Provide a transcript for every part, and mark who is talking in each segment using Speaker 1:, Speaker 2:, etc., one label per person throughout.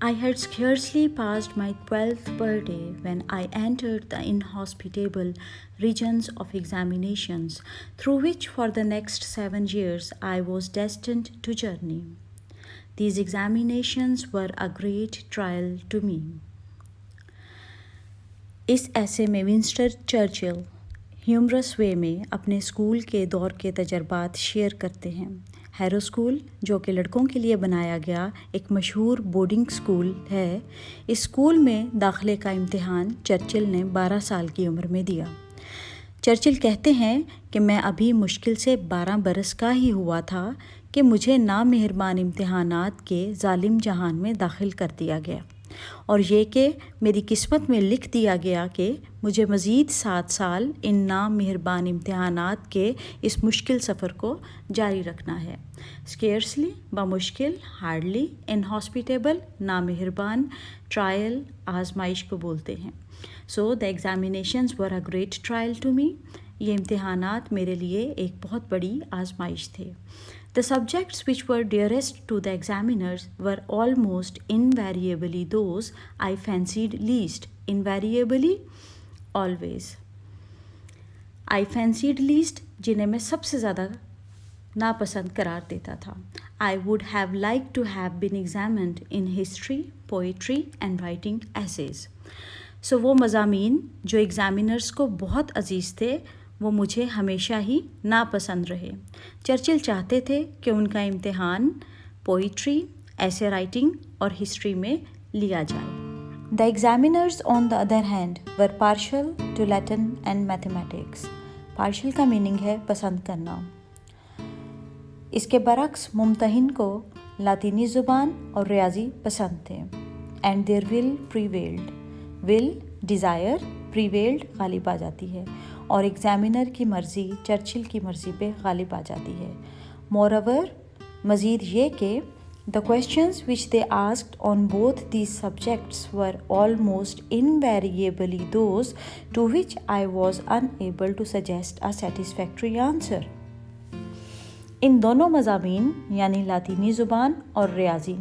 Speaker 1: I had scarcely passed my 12th birthday when I entered the inhospitable regions of examinations through which for the next 7 years I was destined to journey. These examinations were a great trial to me. इस ऐसे में Winston Churchill humorous way में अपने school के दौर के तजर्बात share करते हैं। हैरो स्कूल, जो कि लड़कों के लिए बनाया गया एक मशहूर बोर्डिंग स्कूल है, इस स्कूल में दाखिले का इम्तिहान चर्चिल ने 12 साल की उम्र में दिया। चर्चिल कहते हैं कि मैं अभी मुश्किल से 12 बरस का ही हुआ था कि मुझे नामेहरबान इम्तिहानात के जालिम जहान में दाखिल कर दिया गया और ये कि मेरी किस्मत में लिख दिया गया कि मुझे मज़ीद 7 साल इन नामेहरबान इम्तिहानात के इस मुश्किल सफ़र को जारी रखना है। स्केर्सली बामुश्किल, हार्डली, इनहॉस्पिटेबल, नामेहरबान, ट्रायल आजमाइश को बोलते हैं। So the examinations were a great trial to me. ये इम्तिहानात मेरे लिए एक बहुत बड़ी आजमाइश थे। The subjects which were dearest to the examiners were almost invariably those I fancied least. Invariably, always. I fancied least, जिन्हें मैं सबसे ज़्यादा नापसंद करार देता था। I would have liked to have been examined in history, poetry and writing essays. So वो मज़ामीन जो एग्ज़ामिनर्स को बहुत अजीज़ थे वो मुझे हमेशा ही नापसंद रहे। चर्चिल चाहते थे कि उनका इम्तिहान पोइट्री, ऐसे राइटिंग और हिस्ट्री में लिया जाए। The examiners on the other hand were partial to Latin and mathematics. Partial का मीनिंग है पसंद करना। इसके बरक्स मुमतहिन को लातीनी ज़ुबान और रियाजी पसंद थे। And there will prevailed. Will desire, prevailed गालिब आ जाती है और एग्ज़ामिनर की मर्ज़ी चर्चिल की मर्ज़ी पे गालिब आ जाती है। मोरओवर, मज़ीद ये कि the questions which they asked on both these subjects were almost invariably those to which I was unable to suggest a satisfactory answer. इन दोनों मज़ामीन यानी लातीनी ज़ुबान और रियाजी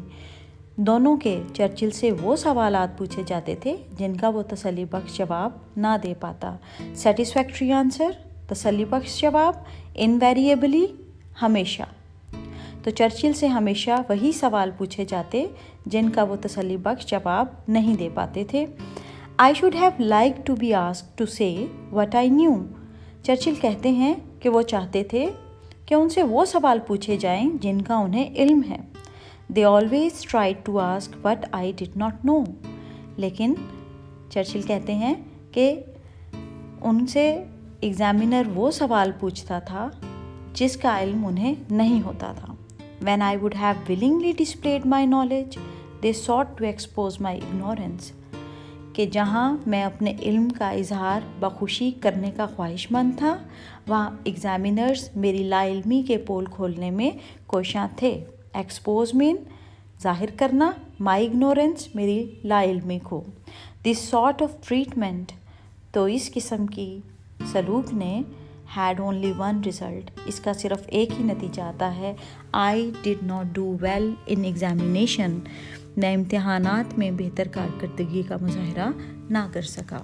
Speaker 1: दोनों के चर्चिल से वो सवालात पूछे जाते थे जिनका वो तसल्ली बख्श जवाब ना दे पाता। सेटिस्फैक्ट्री आंसर, तसल्ली बख्श जवाब, इनवेरिएबली, हमेशा। तो चर्चिल से हमेशा वही सवाल पूछे जाते जिनका वो तसल्ली बख्श जवाब नहीं दे पाते थे। I should have like to be asked to say what I knew. Churchill कहते हैं कि वो चाहते थे कि उनसे वो सवाल पूछे जाएं जिनका उन्हें इल्म है। They always tried to ask what I did not know. लेकिन चर्चिल कहते हैं कि उनसे एग्ज़ामिनर वो सवाल पूछता था जिसका इल्म उन्हें नहीं होता था। When I would have willingly displayed my knowledge, they sought to expose my ignorance. कि जहाँ मैं अपने इल्म का इजहार बखुशी करने का ख्वाहिशमंद था, वहाँ एग्ज़ामिनर्स मेरी लाइल्मी के पोल खोलने में कोशां थे। एक्सपोज मीन ज़ाहिर करना, माई इग्नोरेंस मेरी लाइल्मी को। दिस सॉर्ट ऑफ ट्रीटमेंट, तो इस किस्म की सलूक ने हैड ओनली वन रिज़ल्ट, इसका सिर्फ एक ही नतीजा आता है। I did not do well in examination, मैं इम्तिहानात में बेहतर कारकर्दगी का मुजाहरा ना कर सका।